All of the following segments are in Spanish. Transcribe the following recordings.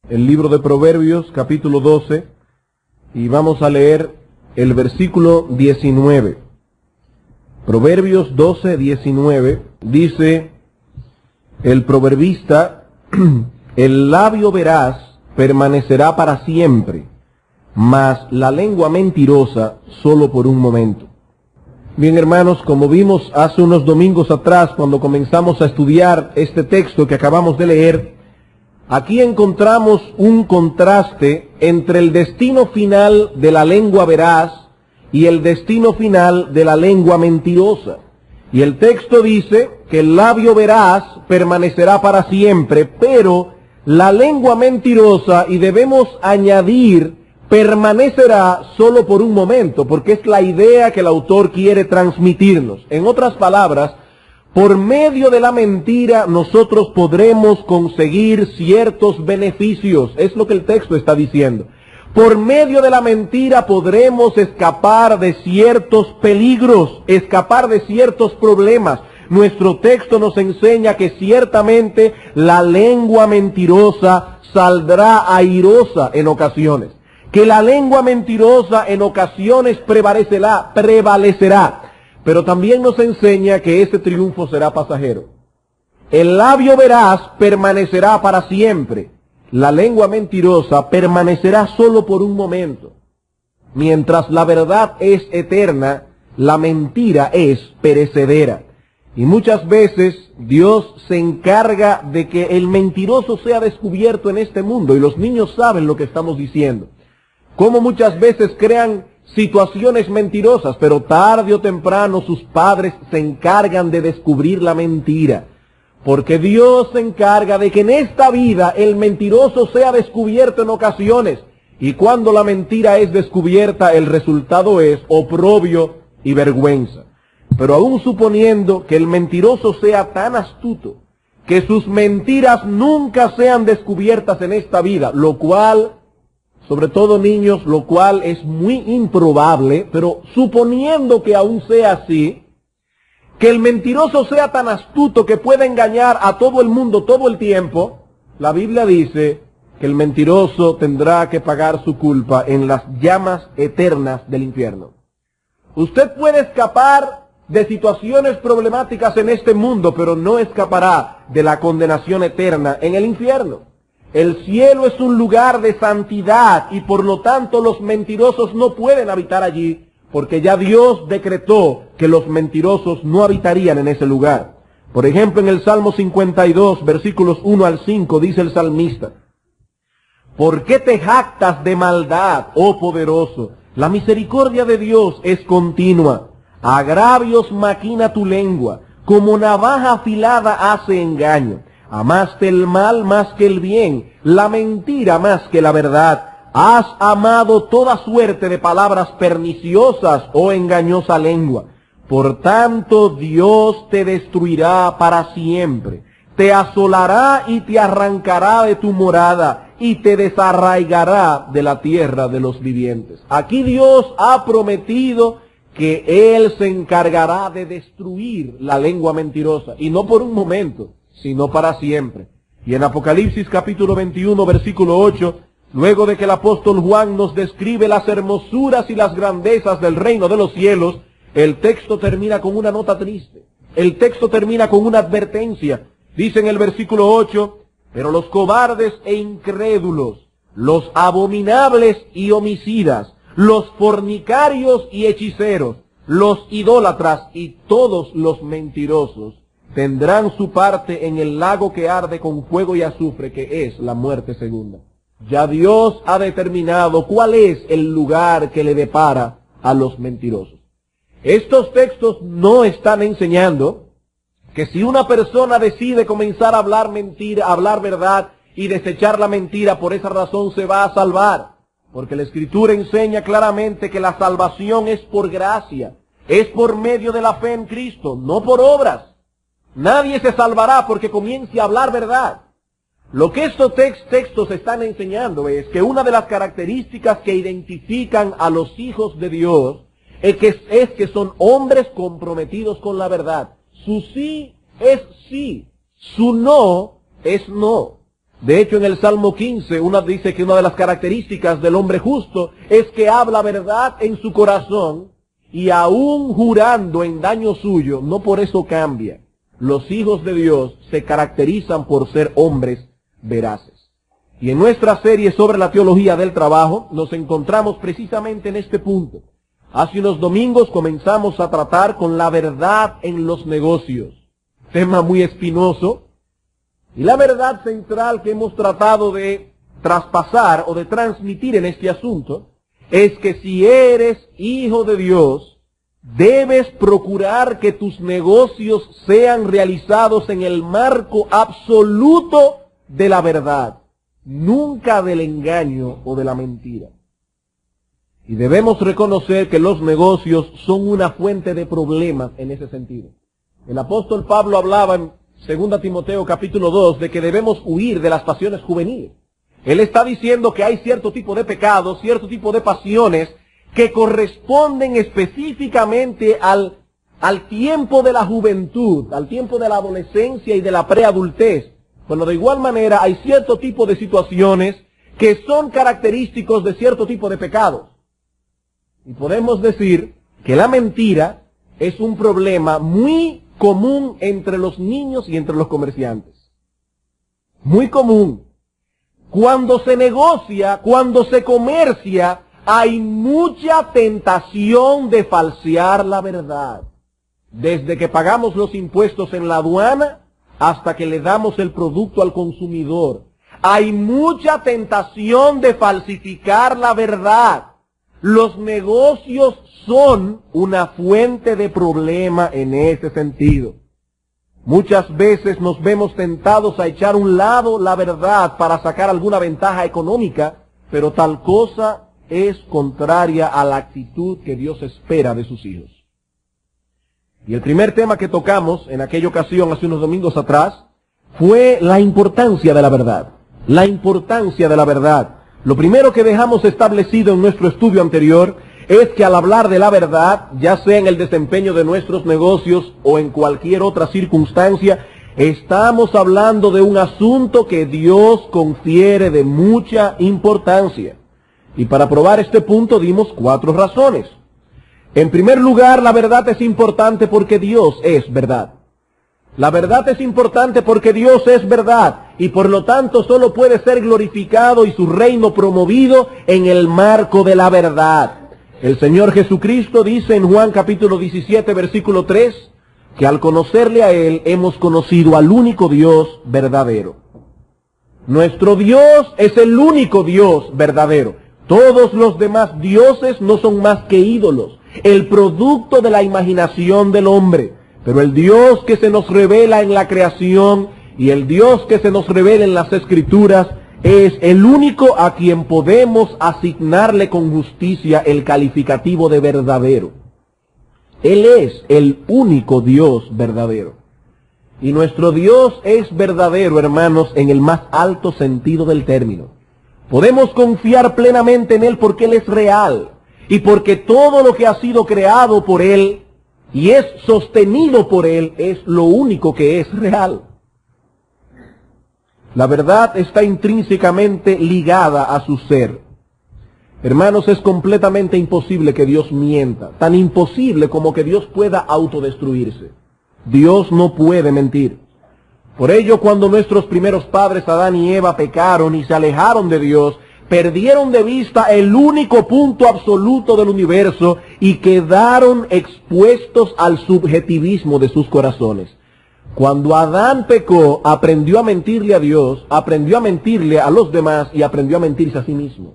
el libro de Proverbios, capítulo 12, y vamos a leer el versículo 19. Proverbios 12, 19, dice el proverbista: el labio veraz permanecerá para siempre, mas la lengua mentirosa solo por un momento. Bien, hermanos, como vimos hace unos domingos atrás cuando comenzamos a estudiar este texto que acabamos de leer, aquí encontramos un contraste entre el destino final de la lengua veraz y el destino final de la lengua mentirosa. Y el texto dice que el labio veraz permanecerá para siempre, pero la lengua mentirosa, y debemos añadir, permanecerá solo por un momento, porque es la idea que el autor quiere transmitirnos. En otras palabras, por medio de la mentira nosotros podremos conseguir ciertos beneficios. Es lo que el texto está diciendo. Por medio de la mentira podremos escapar de ciertos peligros, escapar de ciertos problemas. Nuestro texto nos enseña que ciertamente la lengua mentirosa saldrá airosa en ocasiones, que la lengua mentirosa en ocasiones prevalecerá, pero también nos enseña que ese triunfo será pasajero. El labio veraz permanecerá para siempre, la lengua mentirosa permanecerá solo por un momento. Mientras la verdad es eterna, la mentira es perecedera. Y muchas veces Dios se encarga de que el mentiroso sea descubierto en este mundo, y los niños saben lo que estamos diciendo. Cómo muchas veces crean situaciones mentirosas, pero tarde o temprano sus padres se encargan de descubrir la mentira. Porque Dios se encarga de que en esta vida el mentiroso sea descubierto en ocasiones. Y cuando la mentira es descubierta, el resultado es oprobio y vergüenza. Pero aún suponiendo que el mentiroso sea tan astuto, que sus mentiras nunca sean descubiertas en esta vida, lo cual, sobre todo niños, lo cual es muy improbable, pero suponiendo que aún sea así, que el mentiroso sea tan astuto que pueda engañar a todo el mundo todo el tiempo, la Biblia dice que el mentiroso tendrá que pagar su culpa en las llamas eternas del infierno. Usted puede escapar de situaciones problemáticas en este mundo, pero no escapará de la condenación eterna en el infierno. El cielo es un lugar de santidad y por lo tanto los mentirosos no pueden habitar allí, porque ya Dios decretó que los mentirosos no habitarían en ese lugar. Por ejemplo, en el Salmo 52, versículos 1 al 5, dice el salmista: ¿por qué te jactas de maldad, oh poderoso? La misericordia de Dios es continua. Agravios maquina tu lengua, como navaja afilada hace engaño. Amaste el mal más que el bien, la mentira más que la verdad. Has amado toda suerte de palabras perniciosas, oh engañosa lengua. Por tanto, Dios te destruirá para siempre. Te asolará y te arrancará de tu morada y te desarraigará de la tierra de los vivientes. Aquí Dios ha prometido que Él se encargará de destruir la lengua mentirosa, y no por un momento, sino para siempre. Y en Apocalipsis capítulo 21, versículo 8, luego de que el apóstol Juan nos describe las hermosuras y las grandezas del reino de los cielos, el texto termina con una nota triste. El texto termina con una advertencia. Dice en el versículo 8, pero los cobardes e incrédulos, los abominables y homicidas, los fornicarios y hechiceros, los idólatras y todos los mentirosos tendrán su parte en el lago que arde con fuego y azufre, que es la muerte segunda. Ya Dios ha determinado cuál es el lugar que le depara a los mentirosos. Estos textos no están enseñando que si una persona decide comenzar a hablar mentira, a hablar verdad y desechar la mentira, por esa razón se va a salvar. Porque la Escritura enseña claramente que la salvación es por gracia, es por medio de la fe en Cristo, no por obras. Nadie se salvará porque comience a hablar verdad. Lo que estos textos están enseñando es que una de las características que identifican a los hijos de Dios es que son hombres comprometidos con la verdad. Su sí es sí, su no es no. De hecho, en el Salmo 15, dice que una de las características del hombre justo es que habla verdad en su corazón y aún jurando en daño suyo, no por eso cambia. Los hijos de Dios se caracterizan por ser hombres veraces. Y en nuestra serie sobre la teología del trabajo nos encontramos precisamente en este punto. Hace unos domingos comenzamos a tratar con la verdad en los negocios, tema muy espinoso. Y la verdad central que hemos tratado de traspasar o de transmitir en este asunto es que si eres hijo de Dios, debes procurar que tus negocios sean realizados en el marco absoluto de la verdad, nunca del engaño o de la mentira. Y debemos reconocer que los negocios son una fuente de problemas en ese sentido. El apóstol Pablo hablaba en 2 Timoteo capítulo 2 de que debemos huir de las pasiones juveniles. Él está diciendo que hay cierto tipo de pecados, cierto tipo de pasiones que corresponden específicamente al tiempo de la juventud, al tiempo de la adolescencia y de la preadultez. Bueno, de igual manera hay cierto tipo de situaciones que son característicos de cierto tipo de pecados. Y podemos decir que la mentira es un problema muy común entre los niños y entre los comerciantes. Muy común. Cuando se negocia, cuando se comercia, hay mucha tentación de falsear la verdad. Desde que pagamos los impuestos en la aduana hasta que le damos el producto al consumidor. Hay mucha tentación de falsificar la verdad. Los negocios son una fuente de problema en ese sentido. Muchas veces nos vemos tentados a echar a un lado la verdad para sacar alguna ventaja económica, pero tal cosa es contraria a la actitud que Dios espera de sus hijos. Y el primer tema que tocamos en aquella ocasión, hace unos domingos atrás, fue la importancia de la verdad. La importancia de la verdad. Lo primero que dejamos establecido en nuestro estudio anterior es que al hablar de la verdad, ya sea en el desempeño de nuestros negocios o en cualquier otra circunstancia, estamos hablando de un asunto que Dios confiere de mucha importancia. Y para probar este punto dimos 4 razones. En primer lugar, la verdad es importante porque Dios es verdad. La verdad es importante porque Dios es verdad y por lo tanto solo puede ser glorificado y su reino promovido en el marco de la verdad. El Señor Jesucristo dice en Juan capítulo 17 versículo 3 que al conocerle a Él hemos conocido al único Dios verdadero. Nuestro Dios es el único Dios verdadero. Todos los demás dioses no son más que ídolos, el producto de la imaginación del hombre. Pero el Dios que se nos revela en la creación y el Dios que se nos revela en las Escrituras es el único a quien podemos asignarle con justicia el calificativo de verdadero. Él es el único Dios verdadero. Y nuestro Dios es verdadero, hermanos, en el más alto sentido del término. Podemos confiar plenamente en Él porque Él es real y porque todo lo que ha sido creado por Él y es sostenido por Él es lo único que es real. La verdad está intrínsecamente ligada a su ser. Hermanos, es completamente imposible que Dios mienta, tan imposible como que Dios pueda autodestruirse. Dios no puede mentir. Por ello, cuando nuestros primeros padres, Adán y Eva, pecaron y se alejaron de Dios, perdieron de vista el único punto absoluto del universo y quedaron expuestos al subjetivismo de sus corazones. Cuando Adán pecó, aprendió a mentirle a Dios, aprendió a mentirle a los demás y aprendió a mentirse a sí mismo.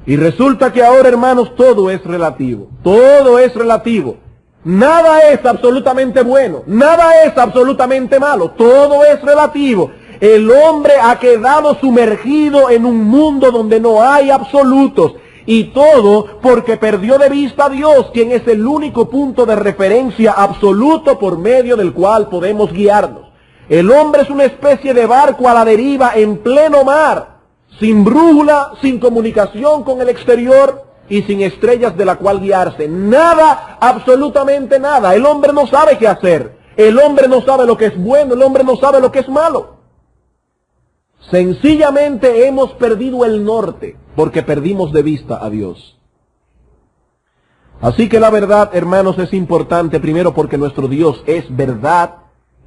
Y resulta que ahora, hermanos, todo es relativo. Todo es relativo. Nada es absolutamente bueno, nada es absolutamente malo, todo es relativo. El hombre ha quedado sumergido en un mundo donde no hay absolutos. Y todo porque perdió de vista a Dios, quien es el único punto de referencia absoluto por medio del cual podemos guiarnos. El hombre es una especie de barco a la deriva en pleno mar, sin brújula, sin comunicación con el exterior y sin estrellas de la cual guiarse. Nada, absolutamente nada. El hombre no sabe qué hacer. El hombre no sabe lo que es bueno, el hombre no sabe lo que es malo. Sencillamente hemos perdido el norte porque perdimos de vista a Dios. Así que la verdad, hermanos, es importante primero porque nuestro Dios es verdad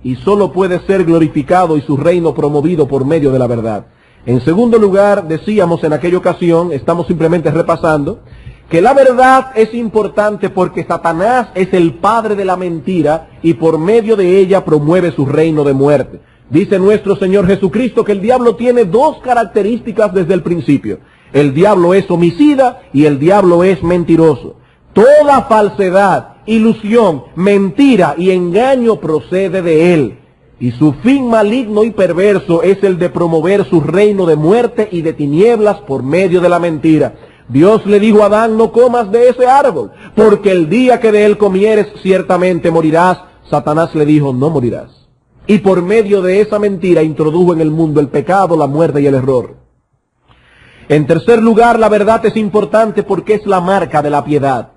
y solo puede ser glorificado y su reino promovido por medio de la verdad. En segundo lugar, decíamos en aquella ocasión, estamos simplemente repasando, que la verdad es importante porque Satanás es el padre de la mentira y por medio de ella promueve su reino de muerte. Dice nuestro Señor Jesucristo que el diablo tiene dos características desde el principio. El diablo es homicida y el diablo es mentiroso. Toda falsedad, ilusión, mentira y engaño procede de él. Y su fin maligno y perverso es el de promover su reino de muerte y de tinieblas por medio de la mentira. Dios le dijo a Adán, no comas de ese árbol, porque el día que de él comieres ciertamente morirás. Satanás le dijo, no morirás. Y por medio de esa mentira introdujo en el mundo el pecado, la muerte y el error. En tercer lugar, la verdad es importante porque es la marca de la piedad.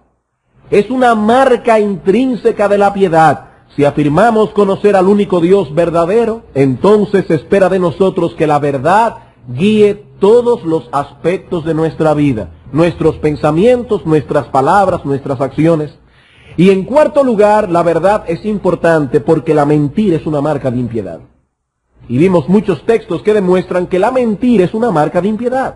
Es una marca intrínseca de la piedad. Si afirmamos conocer al único Dios verdadero, entonces se espera de nosotros que la verdad guíe todos los aspectos de nuestra vida, nuestros pensamientos, nuestras palabras, nuestras acciones. Y en cuarto lugar, la verdad es importante porque la mentira es una marca de impiedad. Y vimos muchos textos que demuestran que la mentira es una marca de impiedad.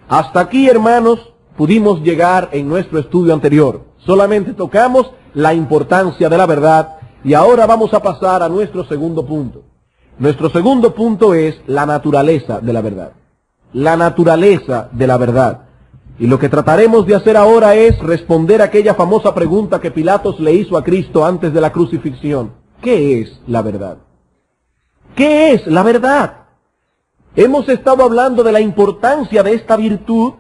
Hasta aquí, hermanos, pudimos llegar en nuestro estudio anterior. Solamente tocamos la importancia de la verdad y ahora vamos a pasar a nuestro segundo punto. Nuestro segundo punto es la naturaleza de la verdad. La naturaleza de la verdad. Y lo que trataremos de hacer ahora es responder a aquella famosa pregunta que Pilatos le hizo a Cristo antes de la crucifixión. ¿Qué es la verdad? ¿Qué es la verdad? Hemos estado hablando de la importancia de esta virtud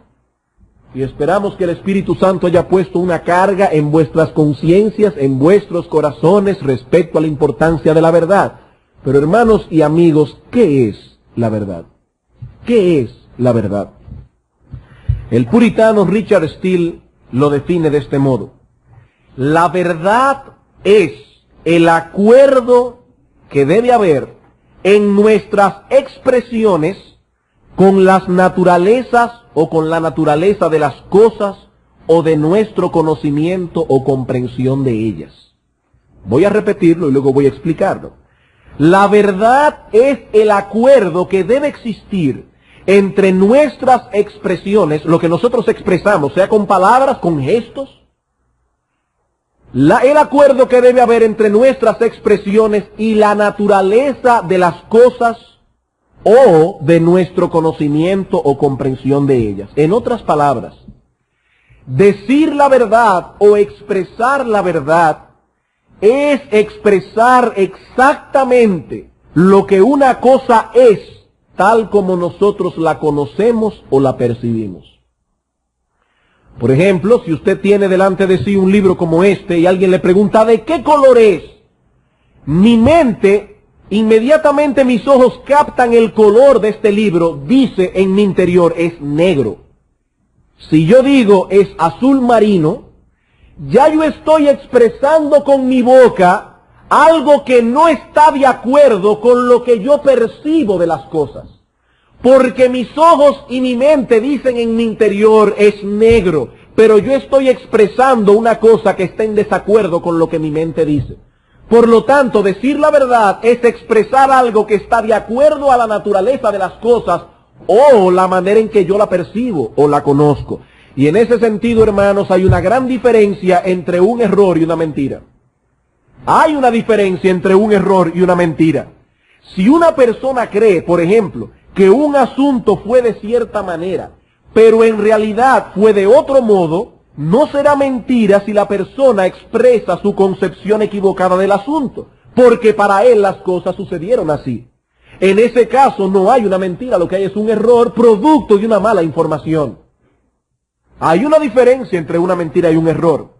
y esperamos que el Espíritu Santo haya puesto una carga en vuestras conciencias, en vuestros corazones respecto a la importancia de la verdad. Pero hermanos y amigos, ¿qué es la verdad? ¿Qué es la verdad? El puritano Richard Steele lo define de este modo. La verdad es el acuerdo que debe haber en nuestras expresiones con las naturalezas o con la naturaleza de las cosas o de nuestro conocimiento o comprensión de ellas. Voy a repetirlo y luego voy a explicarlo. La verdad es el acuerdo que debe existir entre nuestras expresiones, lo que nosotros expresamos, sea con palabras, con gestos, el acuerdo que debe haber entre nuestras expresiones y la naturaleza de las cosas o de nuestro conocimiento o comprensión de ellas. En otras palabras, decir la verdad o expresar la verdad es expresar exactamente lo que una cosa es, tal como nosotros la conocemos o la percibimos. Por ejemplo, si usted tiene delante de sí un libro como este y alguien le pregunta ¿de qué color es? Mi mente, inmediatamente mis ojos captan el color de este libro, dice en mi interior, es negro. Si yo digo es azul marino, ya yo estoy expresando con mi boca algo que no está de acuerdo con lo que yo percibo de las cosas. Porque mis ojos y mi mente dicen en mi interior es negro, pero yo estoy expresando una cosa que está en desacuerdo con lo que mi mente dice. Por lo tanto, decir la verdad es expresar algo que está de acuerdo a la naturaleza de las cosas o la manera en que yo la percibo o la conozco. Y en ese sentido, hermanos, hay una gran diferencia entre un error y una mentira. Hay una diferencia entre un error y una mentira. Si una persona cree, por ejemplo, que un asunto fue de cierta manera, pero en realidad fue de otro modo, no será mentira si la persona expresa su concepción equivocada del asunto, porque para él las cosas sucedieron así. En ese caso no hay una mentira, lo que hay es un error producto de una mala información. Hay una diferencia entre una mentira y un error.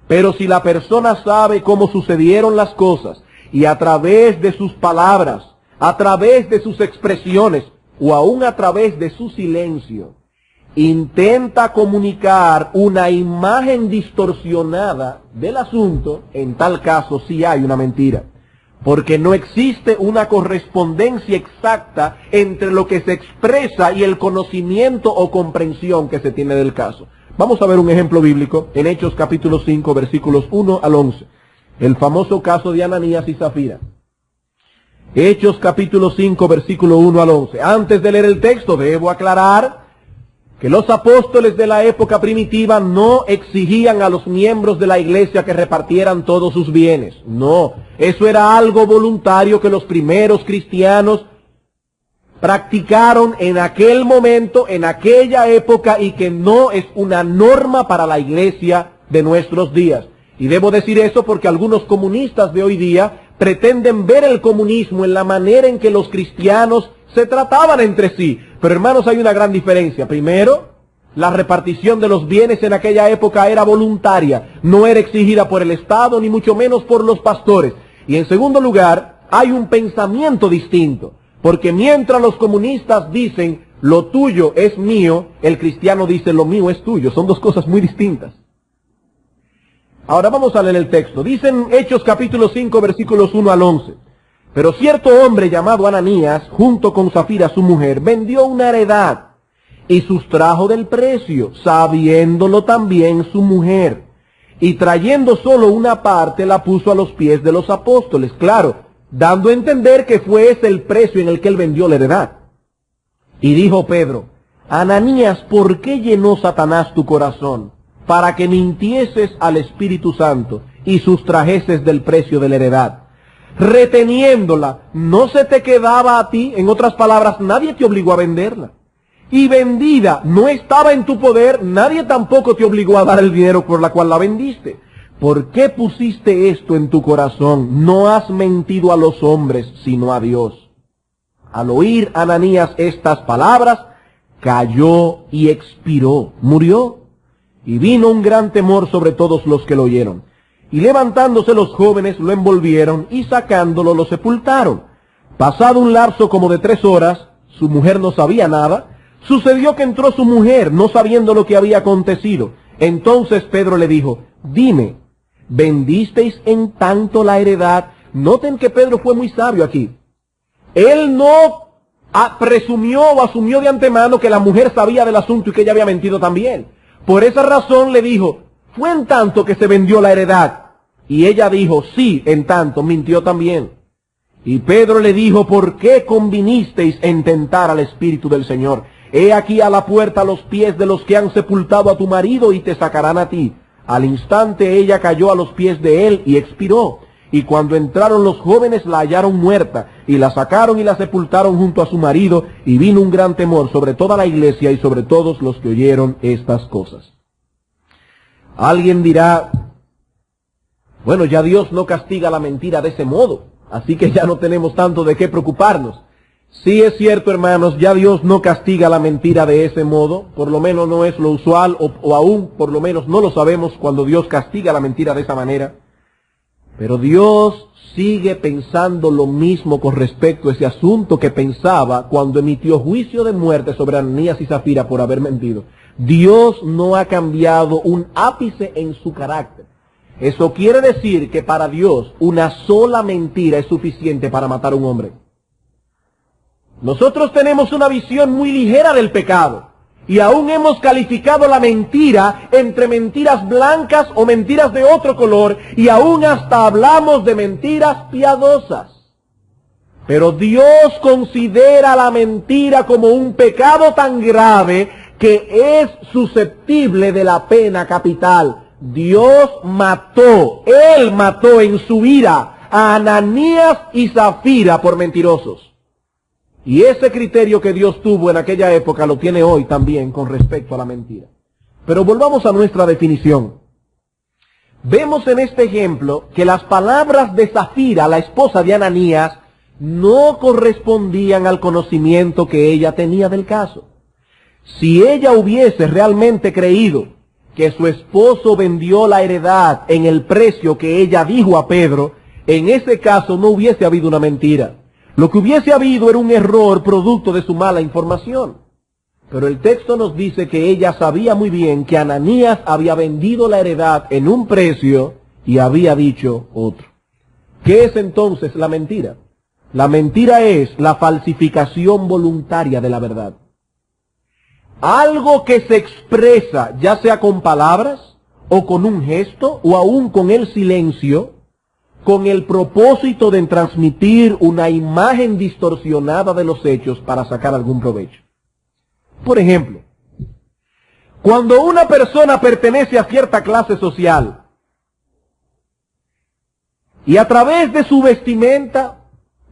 Pero si la persona sabe cómo sucedieron las cosas y a través de sus palabras, a través de sus expresiones o aún a través de su silencio, intenta comunicar una imagen distorsionada del asunto, en tal caso sí hay una mentira. porque no existe una correspondencia exacta entre lo que se expresa y el conocimiento o comprensión que se tiene del caso. Vamos a ver un ejemplo bíblico en Hechos capítulo 5, versículos 1 al 11. El famoso caso de Ananías y Zafira. Hechos capítulo 5, versículo 1 al 11. Antes de leer el texto, debo aclarar que los apóstoles de la época primitiva no exigían a los miembros de la iglesia que repartieran todos sus bienes. No, eso era algo voluntario que los primeros cristianos practicaron en aquel momento, en aquella época, y que no es una norma para la iglesia de nuestros días. Y debo decir eso porque algunos comunistas de hoy día pretenden ver el comunismo en la manera en que los cristianos se trataban entre sí. Pero hermanos, hay una gran diferencia. Primero, la repartición de los bienes en aquella época era voluntaria, no era exigida por el Estado, ni mucho menos por los pastores. Y en segundo lugar, hay un pensamiento distinto, porque mientras los comunistas dicen, lo tuyo es mío, el cristiano dice, lo mío es tuyo. Son dos cosas muy distintas. Ahora vamos a leer el texto. Dicen Hechos capítulo 5, versículos 1 al 11. Pero cierto hombre llamado Ananías, junto con Zafira su mujer, vendió una heredad y sustrajo del precio, sabiéndolo también su mujer. Y trayendo solo una parte, la puso a los pies de los apóstoles. Claro, dando a entender que fue ese el precio en el que él vendió la heredad. Y dijo Pedro, Ananías, ¿por qué llenó Satanás tu corazón? Para que mintieses al Espíritu Santo y sustrajeses del precio de la heredad. Reteniéndola, no se te quedaba a ti, en otras palabras, nadie te obligó a venderla. Y vendida, no estaba en tu poder, nadie tampoco te obligó a dar el dinero por la cual la vendiste. ¿Por qué pusiste esto en tu corazón? No has mentido a los hombres, sino a Dios. Al oír Ananías estas palabras, cayó y expiró, murió. Y vino un gran temor sobre todos los que lo oyeron. Y levantándose los jóvenes lo envolvieron y sacándolo lo sepultaron. Pasado un lapso como de 3 horas, su mujer no sabía nada. Sucedió que entró su mujer, no sabiendo lo que había acontecido. Entonces Pedro le dijo, dime, ¿vendisteis en tanto la heredad? Noten que Pedro fue muy sabio aquí. Él no presumió o asumió de antemano que la mujer sabía del asunto y que ella había mentido también. Por esa razón le dijo, ¿fue en tanto que se vendió la heredad? Y ella dijo, sí, en tanto, mintió también. Y Pedro le dijo, ¿por qué convinisteis en tentar al Espíritu del Señor? He aquí a la puerta los pies de los que han sepultado a tu marido y te sacarán a ti. Al instante ella cayó a los pies de él y expiró. Y cuando entraron los jóvenes la hallaron muerta, y la sacaron y la sepultaron junto a su marido, y vino un gran temor sobre toda la iglesia y sobre todos los que oyeron estas cosas. Alguien dirá, bueno, ya Dios no castiga la mentira de ese modo, así que ya no tenemos tanto de qué preocuparnos. Sí es cierto, hermanos, ya Dios no castiga la mentira de ese modo, por lo menos no es lo usual, o aún por lo menos no lo sabemos cuando Dios castiga la mentira de esa manera. Pero Dios sigue pensando lo mismo con respecto a ese asunto que pensaba cuando emitió juicio de muerte sobre Ananías y Zafira por haber mentido. Dios no ha cambiado un ápice en su carácter. Eso quiere decir que para Dios una sola mentira es suficiente para matar a un hombre. Nosotros tenemos una visión muy ligera del pecado. Y aún hemos calificado la mentira entre mentiras blancas o mentiras de otro color, y aún hasta hablamos de mentiras piadosas. Pero Dios considera la mentira como un pecado tan grave que es susceptible de la pena capital. Dios mató, Él mató en su ira a Ananías y Zafira por mentirosos. Y ese criterio que Dios tuvo en aquella época lo tiene hoy también con respecto a la mentira. Pero volvamos a nuestra definición. Vemos en este ejemplo que las palabras de Zafira, la esposa de Ananías, no correspondían al conocimiento que ella tenía del caso. Si ella hubiese realmente creído que su esposo vendió la heredad en el precio que ella dijo a Pedro, en ese caso no hubiese habido una mentira. Lo que hubiese habido era un error producto de su mala información. Pero el texto nos dice que ella sabía muy bien que Ananías había vendido la heredad en un precio y había dicho otro. ¿Qué es entonces la mentira? La mentira es la falsificación voluntaria de la verdad. Algo que se expresa, ya sea con palabras, o con un gesto, o aún con el silencio, con el propósito de transmitir una imagen distorsionada de los hechos para sacar algún provecho. Por ejemplo, cuando una persona pertenece a cierta clase social y a través de su vestimenta,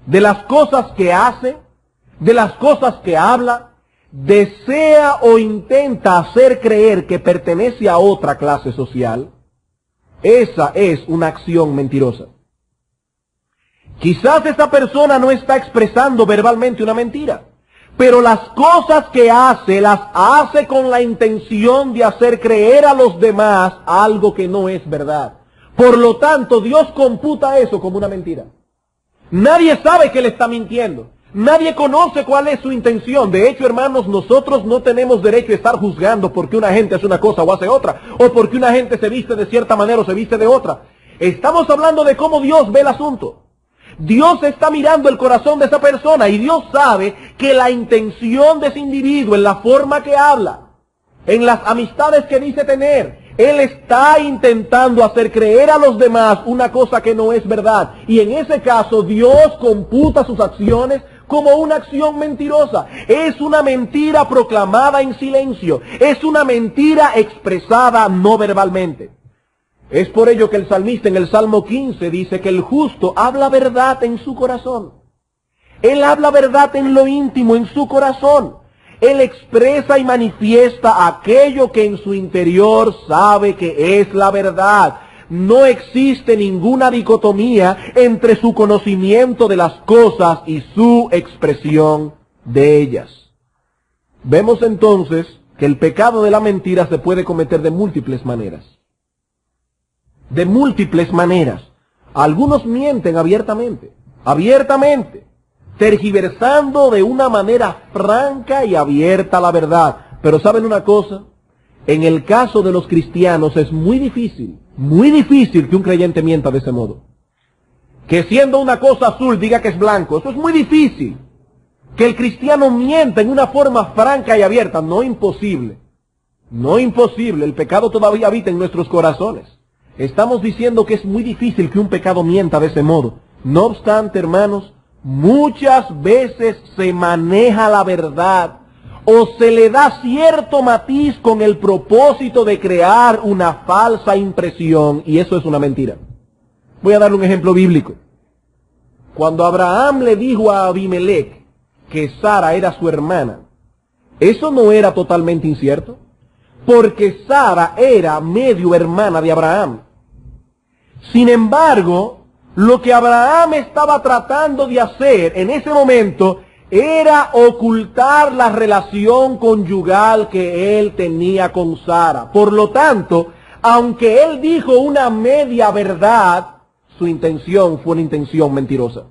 de las cosas que hace, de las cosas que habla, desea o intenta hacer creer que pertenece a otra clase social, esa es una acción mentirosa. Quizás esa persona no está expresando verbalmente una mentira, pero las cosas que hace, las hace con la intención de hacer creer a los demás algo que no es verdad. Por lo tanto, Dios computa eso como una mentira. Nadie sabe que le está mintiendo. Nadie conoce cuál es su intención. De hecho, hermanos, nosotros no tenemos derecho a estar juzgando porque una gente hace una cosa o hace otra, o porque una gente se viste de cierta manera o se viste de otra. Estamos hablando de cómo Dios ve el asunto. Dios está mirando el corazón de esa persona y Dios sabe que la intención de ese individuo, en la forma que habla, en las amistades que dice tener, él está intentando hacer creer a los demás una cosa que no es verdad. Y en ese caso Dios computa sus acciones como una acción mentirosa. Es una mentira proclamada en silencio. Es una mentira expresada no verbalmente. Es por ello que el salmista en el Salmo 15 dice que el justo habla verdad en su corazón. Él habla verdad en lo íntimo, en su corazón. Él expresa y manifiesta aquello que en su interior sabe que es la verdad. No existe ninguna dicotomía entre su conocimiento de las cosas y su expresión de ellas. Vemos entonces que el pecado de la mentira se puede cometer de múltiples maneras. De múltiples maneras. Algunos mienten abiertamente, tergiversando de una manera franca y abierta la verdad. Pero ¿saben una cosa? En el caso de los cristianos es muy difícil que un creyente mienta de ese modo. Que siendo una cosa azul diga que es blanco. Eso es muy difícil. Que el cristiano mienta en una forma franca y abierta. No imposible. No imposible. El pecado todavía habita en nuestros corazones. Estamos diciendo que es muy difícil que un pecado mienta de ese modo. No obstante, hermanos, muchas veces se maneja la verdad o se le da cierto matiz con el propósito de crear una falsa impresión, y eso es una mentira. Voy a darle un ejemplo bíblico. Cuando Abraham le dijo a Abimelech que Sara era su hermana, eso no era totalmente incierto, porque Sara era medio hermana de Abraham. Sin embargo, lo que Abraham estaba tratando de hacer en ese momento era ocultar la relación conyugal que él tenía con Sara. Por lo tanto, aunque él dijo una media verdad, su intención fue una intención mentirosa.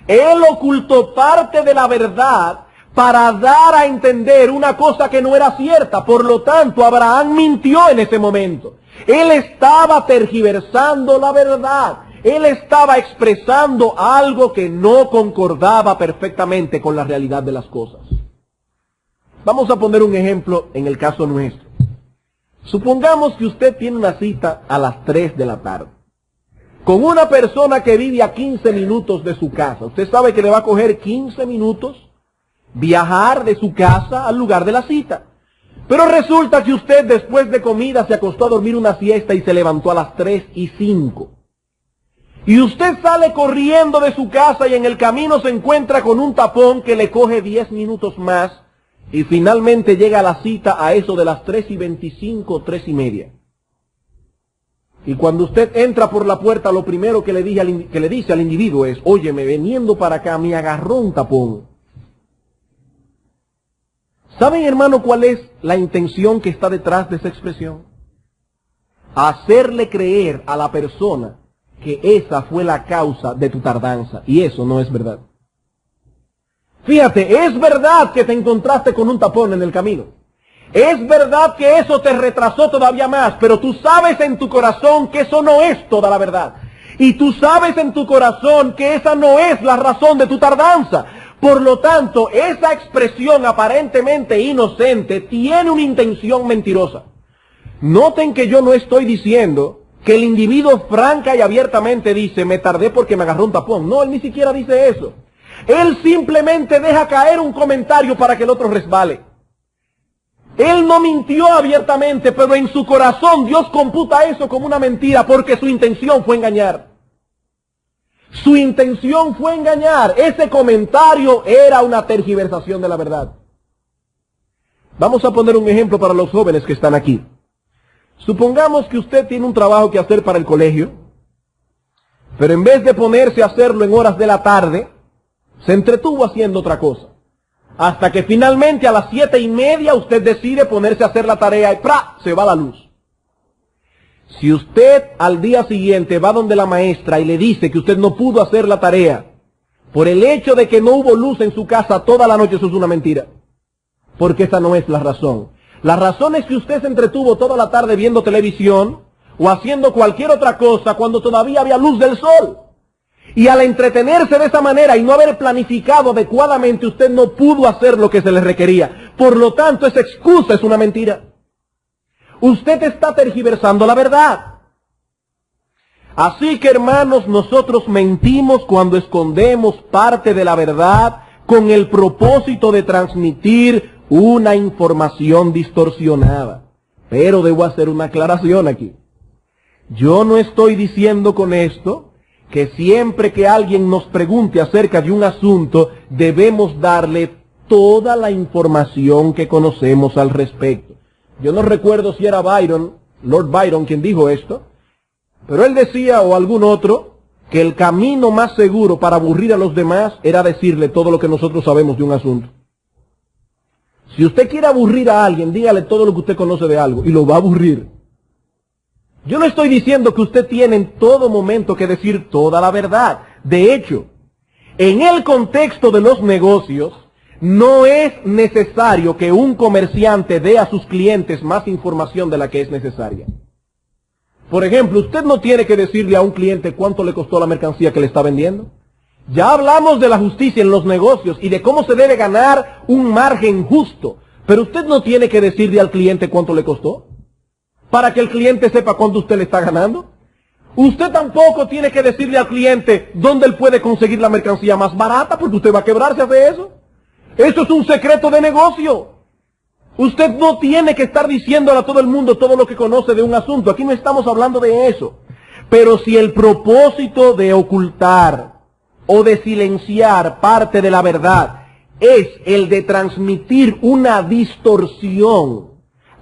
Él ocultó parte de la verdad para dar a entender una cosa que no era cierta. Por lo tanto, Abraham mintió en ese momento. Él estaba tergiversando la verdad. Él estaba expresando algo que no concordaba perfectamente con la realidad de las cosas. Vamos a poner un ejemplo en el caso nuestro. Supongamos que usted tiene una cita a las 3 de la tarde con una persona que vive a 15 minutos de su casa. Usted sabe que le va a coger 15 minutos viajar de su casa al lugar de la cita. Pero resulta que usted después de comida se acostó a dormir una siesta y se levantó a las 3:05. Y usted sale corriendo de su casa y en el camino se encuentra con un tapón que le coge 10 minutos más y finalmente llega a la cita a eso de las 3:25, 3:30. Y cuando usted entra por la puerta, lo primero que le dice al individuo es: óyeme, veniendo para acá me agarró un tapón. ¿Saben, hermano, cuál es la intención que está detrás de esa expresión? Hacerle creer a la persona que esa fue la causa de tu tardanza. Y eso no es verdad. Fíjate, es verdad que te encontraste con un tapón en el camino. Es verdad que eso te retrasó todavía más, pero tú sabes en tu corazón que eso no es toda la verdad. Y tú sabes en tu corazón que esa no es la razón de tu tardanza. Por lo tanto, esa expresión aparentemente inocente tiene una intención mentirosa. Noten que yo no estoy diciendo que el individuo franca y abiertamente dice, me tardé porque me agarró un tapón. No, él ni siquiera dice eso. Él simplemente deja caer un comentario para que el otro resbale. Él no mintió abiertamente, pero en su corazón Dios computa eso como una mentira porque su intención fue engañar. Su intención fue engañar. Ese comentario era una tergiversación de la verdad. Vamos a poner un ejemplo para los jóvenes que están aquí. Supongamos que usted tiene un trabajo que hacer para el colegio, pero en vez de ponerse a hacerlo en horas de la tarde, se entretuvo haciendo otra cosa. Hasta que finalmente a las 7:30 usted decide ponerse a hacer la tarea y ¡pra! Se va la luz. Si usted al día siguiente va donde la maestra y le dice que usted no pudo hacer la tarea por el hecho de que no hubo luz en su casa toda la noche, eso es una mentira. Porque esa no es la razón. La razón es que usted se entretuvo toda la tarde viendo televisión o haciendo cualquier otra cosa cuando todavía había luz del sol. Y al entretenerse de esa manera y no haber planificado adecuadamente, usted no pudo hacer lo que se le requería. Por lo tanto, esa excusa es una mentira. Usted está tergiversando la verdad. Así que, hermanos, nosotros mentimos cuando escondemos parte de la verdad con el propósito de transmitir una información distorsionada. Pero debo hacer una aclaración aquí. Yo no estoy diciendo con esto que siempre que alguien nos pregunte acerca de un asunto, debemos darle toda la información que conocemos al respecto. Yo no recuerdo si era Lord Byron quien dijo esto, pero él decía, o algún otro, que el camino más seguro para aburrir a los demás era decirle todo lo que nosotros sabemos de un asunto. Si usted quiere aburrir a alguien, dígale todo lo que usted conoce de algo, y lo va a aburrir. Yo no estoy diciendo que usted tiene en todo momento que decir toda la verdad. De hecho, en el contexto de los negocios, no es necesario que un comerciante dé a sus clientes más información de la que es necesaria. Por ejemplo, usted no tiene que decirle a un cliente cuánto le costó la mercancía que le está vendiendo. Ya hablamos de la justicia en los negocios y de cómo se debe ganar un margen justo. Pero usted no tiene que decirle al cliente cuánto le costó, para que el cliente sepa cuánto usted le está ganando. Usted tampoco tiene que decirle al cliente dónde él puede conseguir la mercancía más barata, porque usted va a quebrarse de eso. Eso es un secreto de negocio. Usted no tiene que estar diciéndole a todo el mundo todo lo que conoce de un asunto. Aquí no estamos hablando de eso. Pero si el propósito de ocultar o de silenciar parte de la verdad es el de transmitir una distorsión,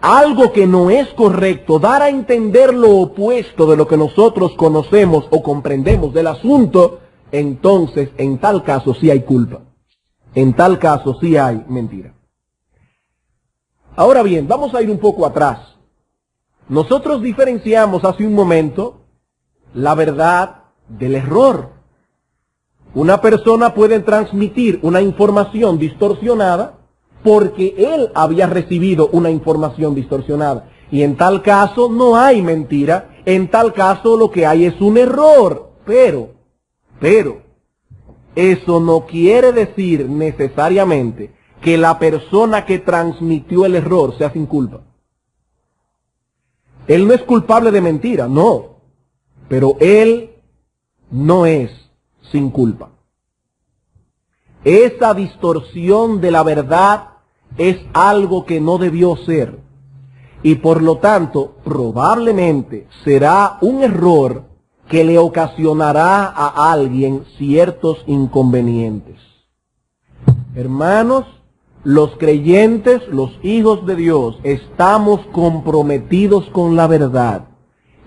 algo que no es correcto, dar a entender lo opuesto de lo que nosotros conocemos o comprendemos del asunto, entonces en tal caso sí hay culpa. En tal caso sí hay mentira. Ahora bien, vamos a ir un poco atrás. Nosotros diferenciamos hace un momento la verdad del error. Una persona puede transmitir una información distorsionada porque él había recibido una información distorsionada. Y en tal caso no hay mentira, en tal caso lo que hay es un error. Pero, eso no quiere decir necesariamente que la persona que transmitió el error sea sin culpa. Él no es culpable de mentira, no. Pero él no es sin culpa. Esa distorsión de la verdad es algo que no debió ser. Y por lo tanto, probablemente será un error que le ocasionará a alguien ciertos inconvenientes. Hermanos, los creyentes, los hijos de Dios, estamos comprometidos con la verdad.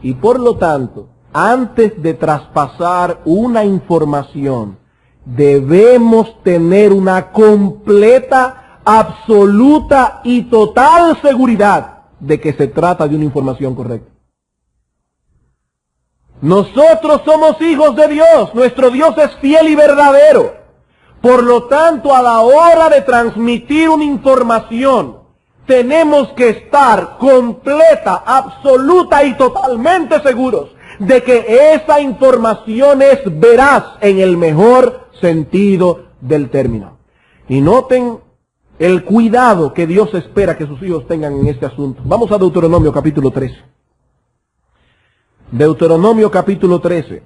Y por lo tanto, antes de traspasar una información, debemos tener una completa, absoluta y total seguridad de que se trata de una información correcta. Nosotros somos hijos de Dios, nuestro Dios es fiel y verdadero. Por lo tanto, a la hora de transmitir una información, tenemos que estar completa, absoluta y totalmente seguros de que esa información es veraz en el mejor sentido del término. Y noten el cuidado que Dios espera que sus hijos tengan en este asunto. Vamos a Deuteronomio capítulo 13. Deuteronomio capítulo 13.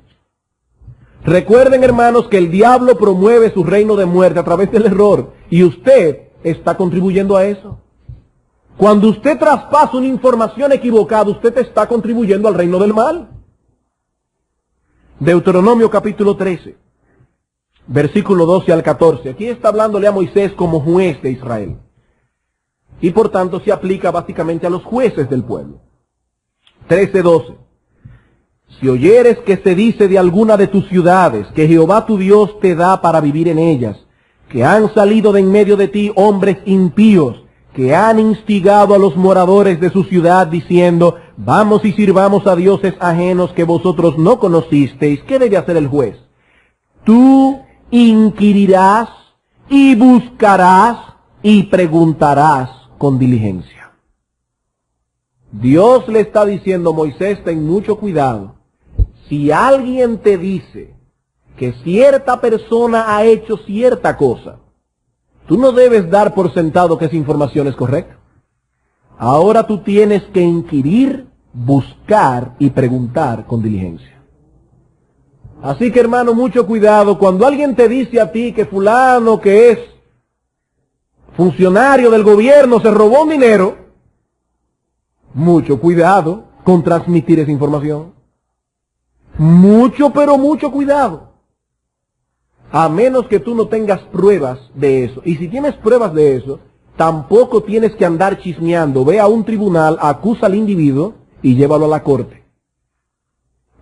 Recuerden, hermanos, que el diablo promueve su reino de muerte a través del error, y usted está contribuyendo a eso. Cuando usted traspasa una información equivocada, usted está contribuyendo al reino del mal. Deuteronomio capítulo 13, versículo 12 al 14. Aquí está hablándole a Moisés como juez de Israel. Y por tanto se aplica básicamente a los jueces del pueblo. 13:12. Si oyeres que se dice de alguna de tus ciudades, que Jehová tu Dios te da para vivir en ellas, que han salido de en medio de ti hombres impíos, que han instigado a los moradores de su ciudad, diciendo, vamos y sirvamos a dioses ajenos que vosotros no conocisteis, ¿qué debe hacer el juez? Tú inquirirás y buscarás y preguntarás con diligencia. Dios le está diciendo, Moisés, ten mucho cuidado. Si alguien te dice que cierta persona ha hecho cierta cosa, tú no debes dar por sentado que esa información es correcta. Ahora tú tienes que inquirir, buscar y preguntar con diligencia. Así que, hermano, mucho cuidado. Cuando alguien te dice a ti que fulano, que es funcionario del gobierno, se robó un dinero, mucho cuidado con transmitir esa información. Mucho, pero mucho cuidado. A menos que tú no tengas pruebas de eso. Y si tienes pruebas de eso, tampoco tienes que andar chismeando. Ve a un tribunal, acusa al individuo y llévalo a la corte.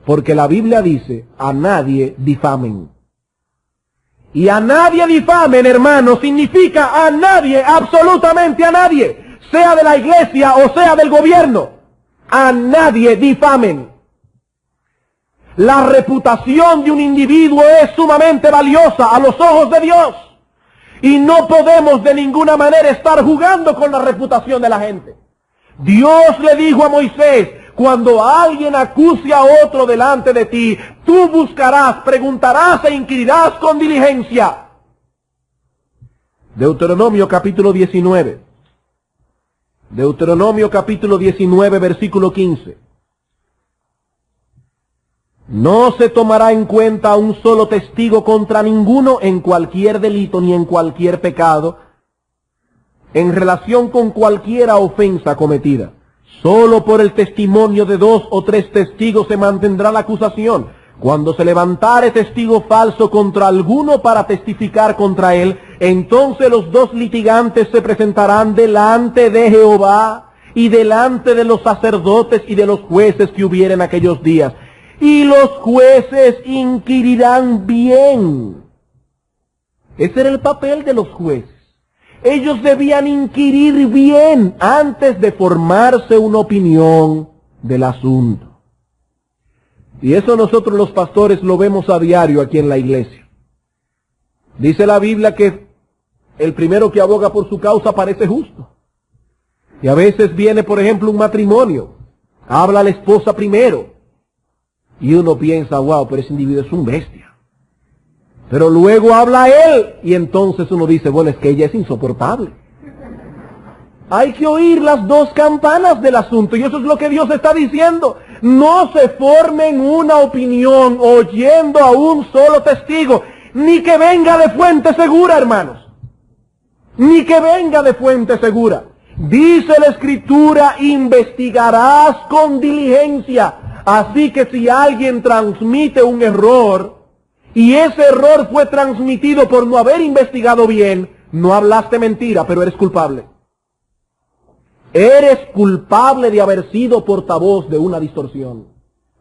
Porque la Biblia dice, a nadie difamen. Y a nadie difamen, hermano, significa a nadie, absolutamente a nadie. Sea de la iglesia o sea del gobierno. A nadie difamen. La reputación de un individuo es sumamente valiosa a los ojos de Dios. Y no podemos de ninguna manera estar jugando con la reputación de la gente. Dios le dijo a Moisés, cuando alguien acuse a otro delante de ti, tú buscarás, preguntarás e inquirirás con diligencia. Deuteronomio capítulo 19. Deuteronomio capítulo 19, versículo 15. No se tomará en cuenta un solo testigo contra ninguno en cualquier delito ni en cualquier pecado, en relación con cualquiera ofensa cometida. Solo por el testimonio de 2 o 3 testigos se mantendrá la acusación. Cuando se levantare testigo falso contra alguno para testificar contra él, entonces los 2 litigantes se presentarán delante de Jehová y delante de los sacerdotes y de los jueces que hubieren aquellos días. Y los jueces inquirirán bien. Ese era el papel de los jueces. Ellos debían inquirir bien antes de formarse una opinión del asunto. Y eso nosotros los pastores lo vemos a diario aquí en la iglesia. Dice la Biblia que el primero que aboga por su causa parece justo. Y a veces viene, por ejemplo, un matrimonio. Habla la esposa primero. Y uno piensa, wow, pero ese individuo es un bestia. Pero luego habla él. Y entonces uno dice, bueno, es que ella es insoportable. Hay que oír las 2 campanas del asunto. Y eso es lo que Dios está diciendo. No se formen una opinión oyendo a un solo testigo. Ni que venga de fuente segura, hermanos. Ni que venga de fuente segura. Dice la Escritura, investigarás con diligencia. Así que si alguien transmite un error, y ese error fue transmitido por no haber investigado bien, no hablaste mentira, pero eres culpable. Eres culpable de haber sido portavoz de una distorsión.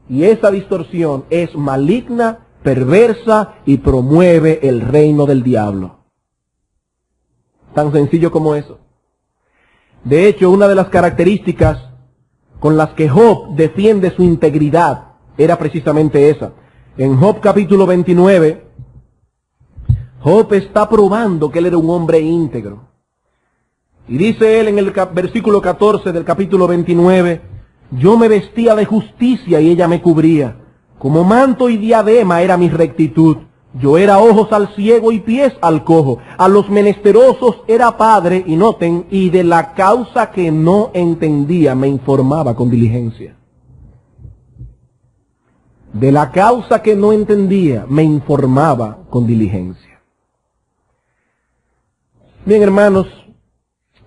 Y esa distorsión es maligna, perversa y promueve el reino del diablo. Tan sencillo como eso. De hecho, una de las características con las que Job defiende su integridad era precisamente esa. En Job capítulo 29, Job está probando que él era un hombre íntegro. Y dice él en el versículo 14 del capítulo 29, Yo me vestía de justicia y ella me cubría. Como manto y diadema era mi rectitud. Yo era ojos al ciego y pies al cojo. A los menesterosos era padre, y noten, y de la causa que no entendía me informaba con diligencia. De la causa que no entendía me informaba con diligencia. Bien, hermanos,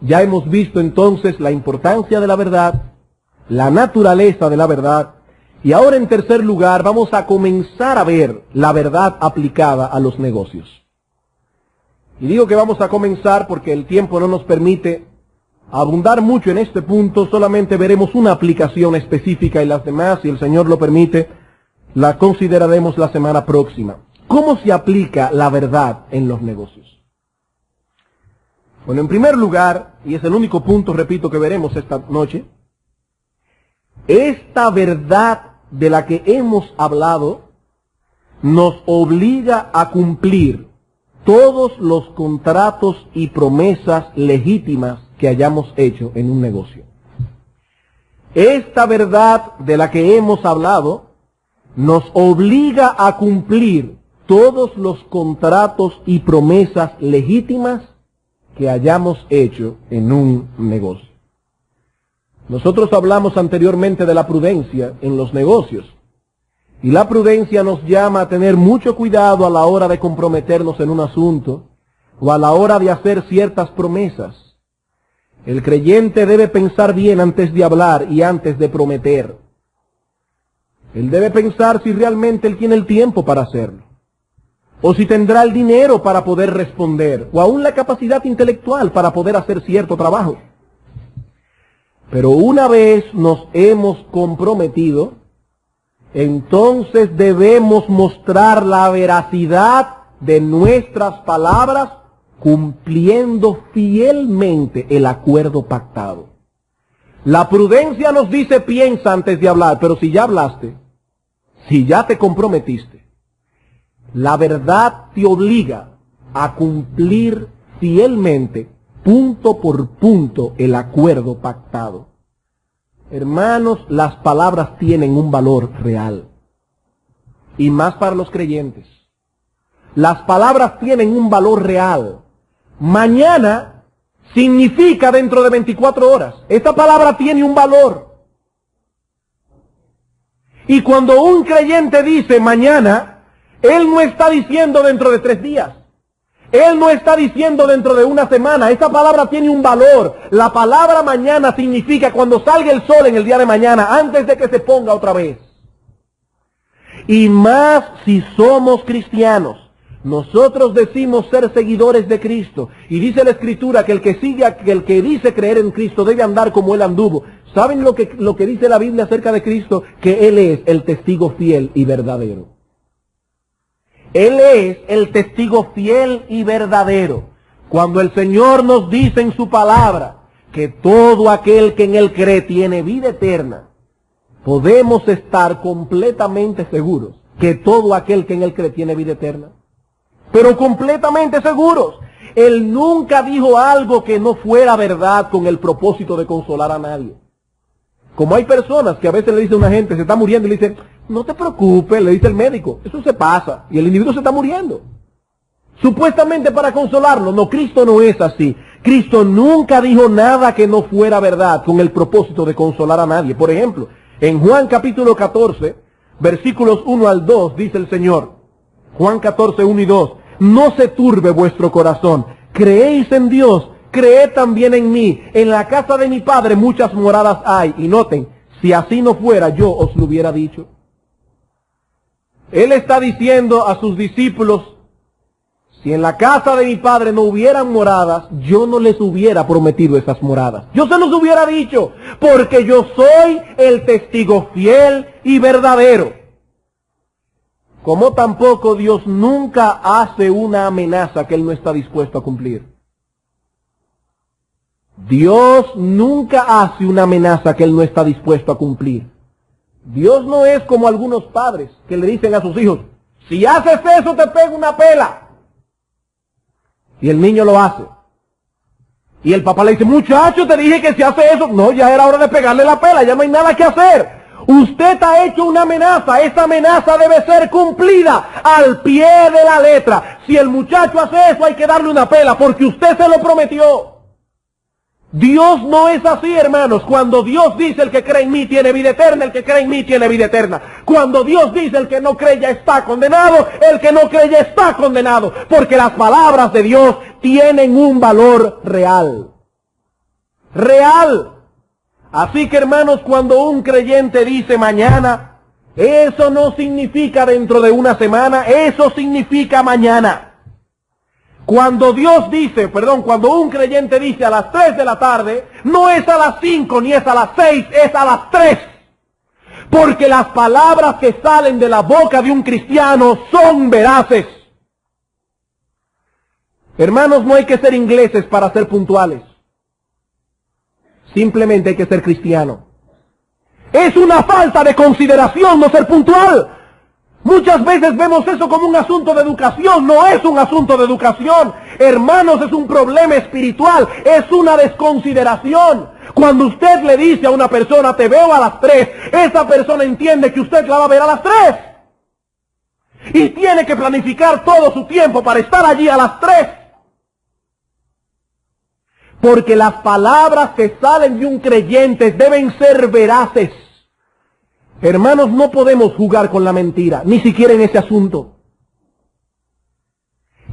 ya hemos visto entonces la importancia de la verdad, la naturaleza de la verdad, y ahora en tercer lugar vamos a comenzar a ver la verdad aplicada a los negocios. Y digo que vamos a comenzar porque el tiempo no nos permite abundar mucho en este punto, solamente veremos una aplicación específica y las demás, si el Señor lo permite, la consideraremos la semana próxima. ¿Cómo se aplica la verdad en los negocios? Bueno, en primer lugar, y es el único punto, repito, que veremos esta noche, esta verdad de la que hemos hablado nos obliga a cumplir todos los contratos y promesas legítimas que hayamos hecho en un negocio. Esta verdad de la que hemos hablado nos obliga a cumplir todos los contratos y promesas legítimas que hayamos hecho en un negocio. Nosotros hablamos anteriormente de la prudencia en los negocios, y la prudencia nos llama a tener mucho cuidado a la hora de comprometernos en un asunto o a la hora de hacer ciertas promesas. El creyente debe pensar bien antes de hablar y antes de prometer. Él debe pensar si realmente él tiene el tiempo para hacerlo, o si tendrá el dinero para poder responder, o aún la capacidad intelectual para poder hacer cierto trabajo. Pero una vez nos hemos comprometido, entonces debemos mostrar la veracidad de nuestras palabras, cumpliendo fielmente el acuerdo pactado. La prudencia nos dice piensa antes de hablar, pero si ya hablaste, si ya te comprometiste, la verdad te obliga a cumplir fielmente, punto por punto, el acuerdo pactado. Hermanos, las palabras tienen un valor real, y más para los creyentes. Las palabras tienen un valor real. Mañana significa dentro de 24 horas. Esta palabra tiene un valor. Y cuando un creyente dice mañana, él no está diciendo dentro de 3 días. Él no está diciendo dentro de una semana. Esta palabra tiene un valor. La palabra mañana significa cuando salga el sol en el día de mañana, antes de que se ponga otra vez. Y más si somos cristianos. Nosotros decimos ser seguidores de Cristo. Y dice la Escritura que el que dice creer en Cristo debe andar como Él anduvo. ¿Saben lo que dice la Biblia acerca de Cristo? Que Él es el testigo fiel y verdadero. Él es el testigo fiel y verdadero. Cuando el Señor nos dice en su palabra que todo aquel que en Él cree tiene vida eterna, podemos estar completamente seguros que todo aquel que en Él cree tiene vida eterna. Pero completamente seguros. Él nunca dijo algo que no fuera verdad con el propósito de consolar a nadie. Como hay personas que a veces le dicen a una gente, se está muriendo, y le dicen, no te preocupes, le dice el médico, eso se pasa, y el individuo se está muriendo. Supuestamente para consolarlo. No, Cristo no es así. Cristo nunca dijo nada que no fuera verdad con el propósito de consolar a nadie. Por ejemplo, en Juan capítulo 14, versículos 1 al 2, dice el Señor, Juan 14, 1 y 2, no se turbe vuestro corazón, creéis en Dios, creed también en mí. En la casa de mi Padre muchas moradas hay. Y noten, si así no fuera, yo os lo hubiera dicho. Él está diciendo a sus discípulos, si en la casa de mi Padre no hubieran moradas, yo no les hubiera prometido esas moradas. Yo se los hubiera dicho, porque yo soy el testigo fiel y verdadero. Como tampoco Dios nunca hace una amenaza que Él no está dispuesto a cumplir. Dios nunca hace una amenaza que Él no está dispuesto a cumplir. Dios no es como algunos padres que le dicen a sus hijos, si haces eso te pego una pela. Y el niño lo hace. Y el papá le dice, muchacho, te dije que si hace eso, no, ya era hora de pegarle la pela, ya no hay nada que hacer. Usted ha hecho una amenaza, esa amenaza debe ser cumplida al pie de la letra. Si el muchacho hace eso, hay que darle una pela, porque usted se lo prometió. Dios no es así, hermanos. Cuando Dios dice, el que cree en mí tiene vida eterna, el que cree en mí tiene vida eterna. Cuando Dios dice, el que no cree ya está condenado, el que no cree ya está condenado. Porque las palabras de Dios tienen un valor real. Real. Así que, hermanos, cuando un creyente dice mañana, eso no significa dentro de una semana, eso significa mañana. Cuando cuando un creyente dice a las 3 de la tarde, no es a las 5 ni es a las 6, es a las 3. Porque las palabras que salen de la boca de un cristiano son veraces. Hermanos, no hay que ser ingleses para ser puntuales. Simplemente hay que ser cristiano. Es una falta de consideración no ser puntual. Muchas veces vemos eso como un asunto de educación. No es un asunto de educación. Hermanos, es un problema espiritual. Es una desconsideración. Cuando usted le dice a una persona, te veo a las 3, esa persona entiende que usted la va a ver a las 3. Y tiene que planificar todo su tiempo para estar allí a las 3. Porque las palabras que salen de un creyente deben ser veraces. Hermanos, no podemos jugar con la mentira, ni siquiera en ese asunto.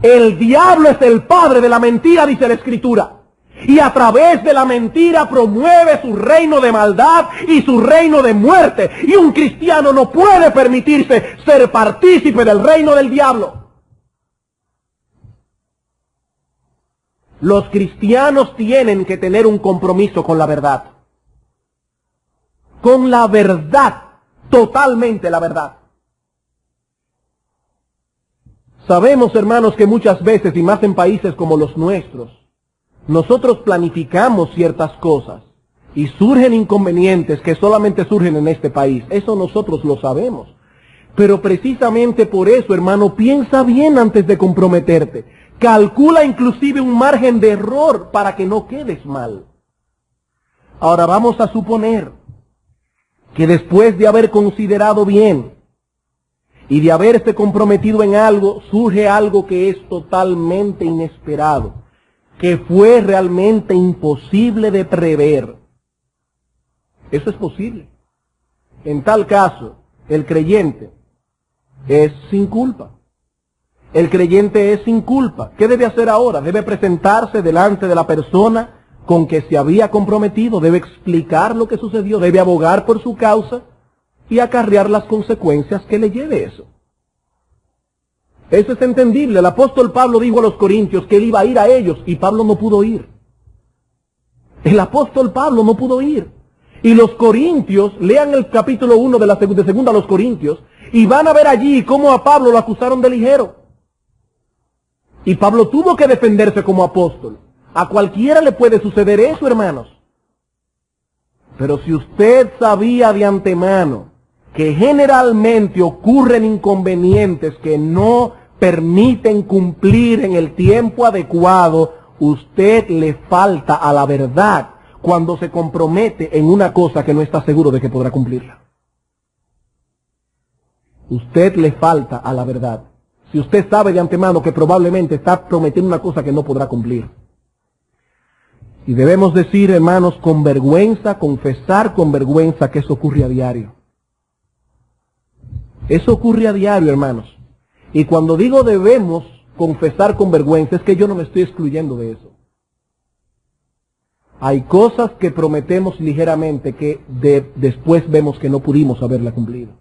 El diablo es el padre de la mentira, dice la Escritura. Y a través de la mentira promueve su reino de maldad y su reino de muerte. Y un cristiano no puede permitirse ser partícipe del reino del diablo. Los cristianos tienen que tener un compromiso con la verdad. Con la verdad. Totalmente la verdad. Sabemos, hermanos, que muchas veces, y más en países como los nuestros, nosotros planificamos ciertas cosas y surgen inconvenientes que solamente surgen en este país. Eso nosotros lo sabemos. Pero precisamente por eso, hermano, piensa bien antes de comprometerte. Calcula inclusive un margen de error para que no quedes mal. Ahora vamos a suponer que después de haber considerado bien y de haberse comprometido en algo, surge algo que es totalmente inesperado, que fue realmente imposible de prever. Eso es posible. En tal caso, el creyente es sin culpa. El creyente es sin culpa. ¿Qué debe hacer ahora? Debe presentarse delante de la persona con que se había comprometido, debe explicar lo que sucedió, debe abogar por su causa y acarrear las consecuencias que le lleve eso. Eso es entendible. El apóstol Pablo dijo a los corintios que él iba a ir a ellos y Pablo no pudo ir. El apóstol Pablo no pudo ir. Y los corintios, lean el capítulo 1 de segunda a los corintios, y van a ver allí cómo a Pablo lo acusaron de ligero. Y Pablo tuvo que defenderse como apóstol. A cualquiera le puede suceder eso, hermanos. Pero si usted sabía de antemano que generalmente ocurren inconvenientes que no permiten cumplir en el tiempo adecuado, usted le falta a la verdad cuando se compromete en una cosa que no está seguro de que podrá cumplirla. Usted le falta a la verdad. Si usted sabe de antemano que probablemente está prometiendo una cosa que no podrá cumplir. Y debemos decir, hermanos, con vergüenza, confesar con vergüenza que eso ocurre a diario. Eso ocurre a diario, hermanos. Y cuando digo debemos confesar con vergüenza, es que yo no me estoy excluyendo de eso. Hay cosas que prometemos ligeramente que después vemos que no pudimos haberla cumplido.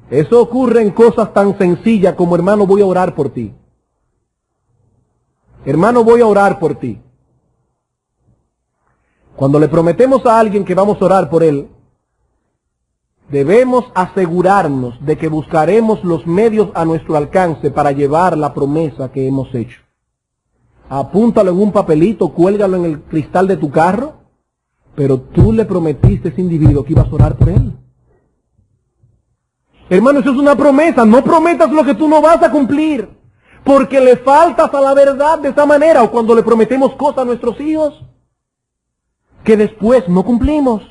Eso ocurre en cosas tan sencillas como, hermano, voy a orar por ti. Hermano, voy a orar por ti. Cuando le prometemos a alguien que vamos a orar por él, debemos asegurarnos de que buscaremos los medios a nuestro alcance para llevar la promesa que hemos hecho. Apúntalo en un papelito, cuélgalo en el cristal de tu carro, pero tú le prometiste a ese individuo que ibas a orar por él. Hermano, eso es una promesa. No prometas lo que tú no vas a cumplir. porque le faltas a la verdad de esa manera, o cuando le prometemos cosas a nuestros hijos que después no cumplimos.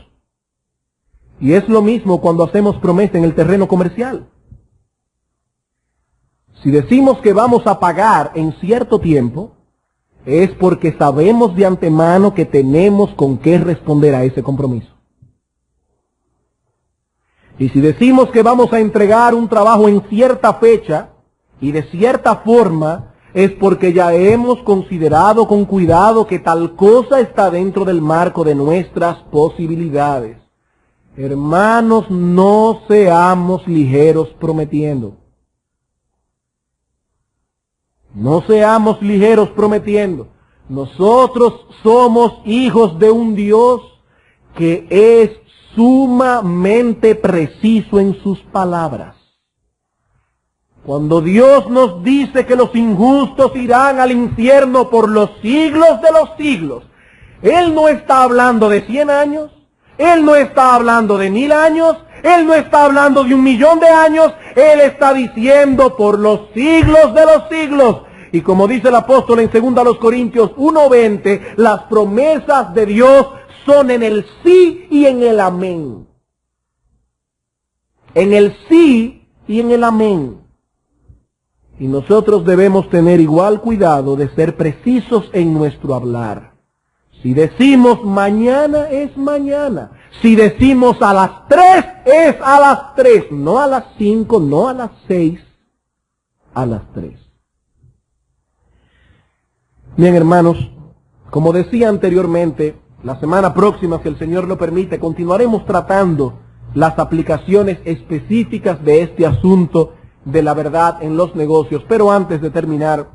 Y es lo mismo cuando hacemos promesa en el terreno comercial. Si decimos que vamos a pagar en cierto tiempo, es porque sabemos de antemano que tenemos con qué responder a ese compromiso. Y si decimos que vamos a entregar un trabajo en cierta fecha y de cierta forma, es porque ya hemos considerado con cuidado que tal cosa está dentro del marco de nuestras posibilidades. Hermanos, no seamos ligeros prometiendo. No seamos ligeros prometiendo. Nosotros somos hijos de un Dios que es sumamente preciso en sus palabras. Cuando Dios nos dice que los injustos irán al infierno por los siglos de los siglos, Él no está hablando de 100 años, Él no está hablando de 1000 años, Él no está hablando de 1.000.000 de años, Él está diciendo por los siglos de los siglos. Y como dice el apóstol en 2 Corintios 1:20, las promesas de Dios son en el sí y en el amén. En el sí y en el amén. Y nosotros debemos tener igual cuidado de ser precisos en nuestro hablar. Si decimos mañana, es mañana. Si decimos a las 3, es a las 3. No a las 5, no a las 6, a las 3. Bien, hermanos, como decía anteriormente, la semana próxima, si el Señor lo permite, continuaremos tratando las aplicaciones específicas de este asunto de la verdad en los negocios. Pero antes de terminar,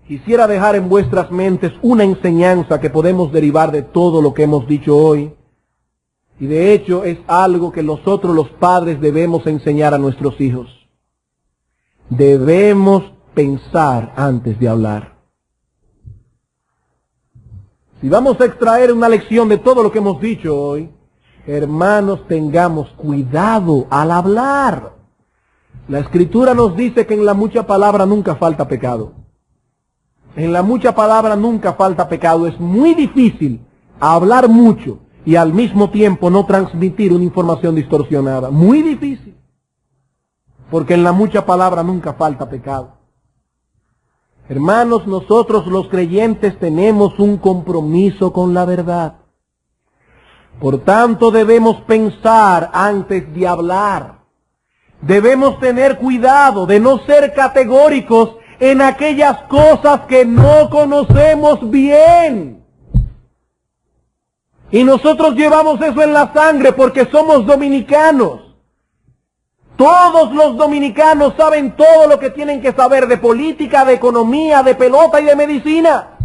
quisiera dejar en vuestras mentes una enseñanza que podemos derivar de todo lo que hemos dicho hoy. Y de hecho es algo que nosotros los padres debemos enseñar a nuestros hijos. Debemos pensar antes de hablar. Si vamos a extraer una lección de todo lo que hemos dicho hoy, hermanos, tengamos cuidado al hablar. La Escritura nos dice que en la mucha palabra nunca falta pecado. En la mucha palabra nunca falta pecado. Es muy difícil hablar mucho y al mismo tiempo no transmitir una información distorsionada. Muy difícil. Porque en la mucha palabra nunca falta pecado. Hermanos, nosotros los creyentes tenemos un compromiso con la verdad. Por tanto, debemos pensar antes de hablar. Debemos tener cuidado de no ser categóricos en aquellas cosas que no conocemos bien. Y nosotros llevamos eso en la sangre porque somos dominicanos. Todos los dominicanos saben todo lo que tienen que saber de política, de economía, de pelota y de medicina.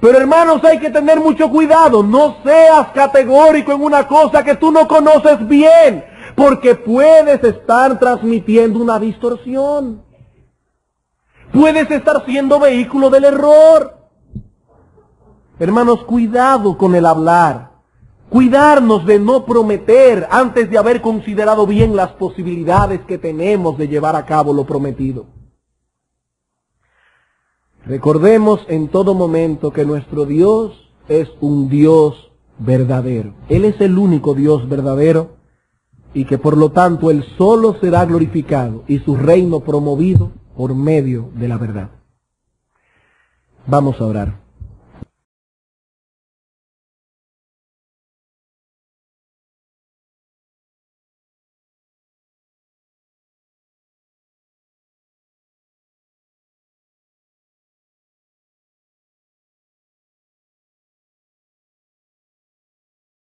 Pero hermanos, hay que tener mucho cuidado. No seas categórico en una cosa que tú no conoces bien, porque puedes estar transmitiendo una distorsión. Puedes estar siendo vehículo del error. Hermanos, cuidado con el hablar. Cuidarnos de no prometer antes de haber considerado bien las posibilidades que tenemos de llevar a cabo lo prometido. Recordemos en todo momento que nuestro Dios es un Dios verdadero. Él es el único Dios verdadero y que por lo tanto Él solo será glorificado y su reino promovido por medio de la verdad. Vamos a orar.